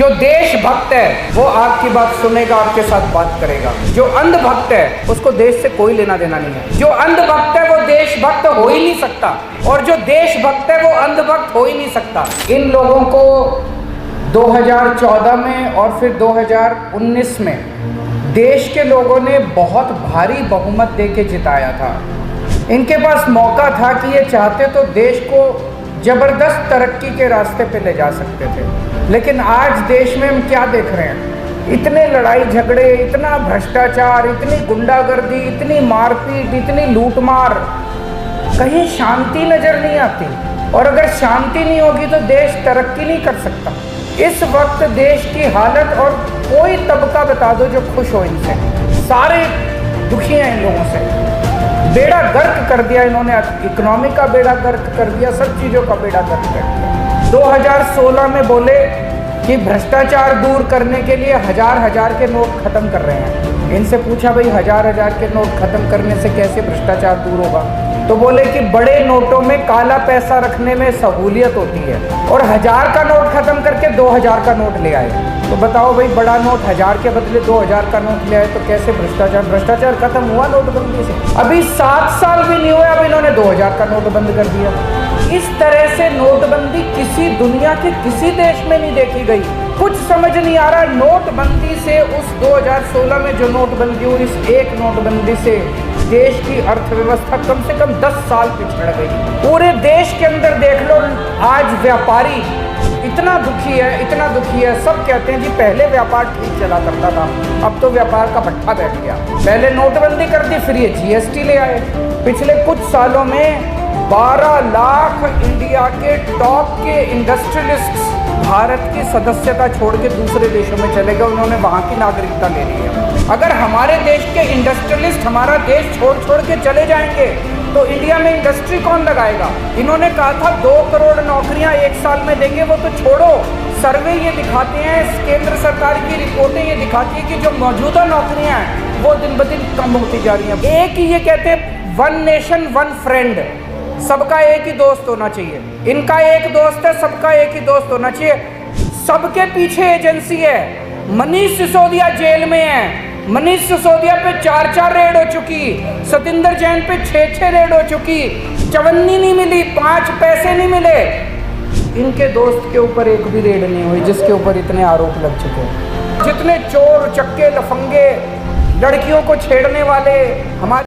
जो देशभक्त है वो आपकी बात सुनेगा, आपके साथ बात करेगा। जो अंधभक्त है उसको देश से कोई लेना देना नहीं है। जो अंधभक्त है वो देशभक्त हो ही नहीं सकता, और जो देशभक्त है वो अंधभक्त हो ही नहीं सकता। इन लोगों को 2014 में और फिर 2019 में देश के लोगों ने बहुत भारी बहुमत देके जिताया था। इनके पास मौका था कि ये चाहते तो देश को ज़बरदस्त तरक्की के रास्ते पे ले जा सकते थे, लेकिन आज देश में हम क्या देख रहे हैं? इतने लड़ाई झगड़े, इतना भ्रष्टाचार, इतनी गुंडागर्दी, इतनी मारपीट, इतनी लूटमार, कहीं शांति नज़र नहीं आती। और अगर शांति नहीं होगी तो देश तरक्की नहीं कर सकता। इस वक्त देश की हालत, और कोई तबका बता दो जो खुश हो इनसे, सारे दुखी हैं इन लोगों से। बेड़ा गर्क कर दिया इन्होंने, इकोनॉमी का बेड़ा गर्क कर दिया, सब चीज़ों का बेड़ा गर्क कर दिया। 2016 में बोले कि भ्रष्टाचार दूर करने के लिए हजार के नोट खत्म कर रहे हैं। इनसे पूछा भाई हजार के नोट खत्म करने से कैसे भ्रष्टाचार दूर होगा? तो बोले कि बड़े नोटों में काला पैसा रखने में सहूलियत होती है, और 1000 का नोट खत्म करके 2000 का नोट ले आए। तो बताओ भाई, बड़ा नोट 1000 के बदले 2000 का नोट ले आए तो कैसे भ्रष्टाचार खत्म हुआ नोटबंदी से? अभी 7 साल भी नहीं हुए, अब इन्होंने 2000 का नोट बंद कर दिया। इस तरह से नोटबंदी किसी दुनिया के किसी देश में नहीं देखी गई। कुछ समझ नहीं आ रहा। नोटबंदी से, उस 2016 में जो नोटबंदी हुई, इस एक नोटबंदी से देश की अर्थव्यवस्था कम से कम 10 साल पिछड़ गई। पूरे देश के अंदर देख लो, आज व्यापारी इतना दुखी है। सब कहते हैं जी पहले व्यापार ठीक चला करता था, अब तो व्यापार का भट्ठा बैठ गया। पहले नोटबंदी कर दी, फिर ये जीएसटी ले आए। पिछले कुछ सालों में 12 लाख इंडिया के टॉप के इंडस्ट्रियलिस्ट्स भारत की सदस्यता छोड़ के दूसरे देशों में चले गए, उन्होंने वहाँ की नागरिकता ले ली है। अगर हमारे देश के इंडस्ट्रियलिस्ट हमारा देश छोड़ के चले जाएंगे तो इंडिया में इंडस्ट्री कौन लगाएगा? इन्होंने कहा था 2 करोड़ नौकरियां 1 साल में देंगे, वो तो छोड़ो, सर्वे ये दिखाते हैं, केंद्र सरकार की रिपोर्टें ये दिखाती है कि जो मौजूदा नौकरियां हैं वो दिन ब दिन कम होती जा रही हैं। एक ही ये कहते हैं, 1 नेशन 1 फ्रेंड, सबका एक ही दोस्त होना चाहिए। इनका एक दोस्त है, सबका एक ही दोस्त होना चाहिए। सबके पीछे एजेंसी है। मनीष सिसोदिया जेल में है। मनीष सिसोदिया पे 4 रेड हो चुकी, सतिंदर जैन पे 6 रेड हो चुकी, चवन्नी नहीं मिली, 5 पैसे नहीं मिले। इनके दोस्त के ऊपर एक भी रेड नहीं हुई जिसके ऊपर इतने आरोप लग चुके हैं। जितने चोर, चक्के, लफंगे, लड़कियों को छेड़ने वाले हमारे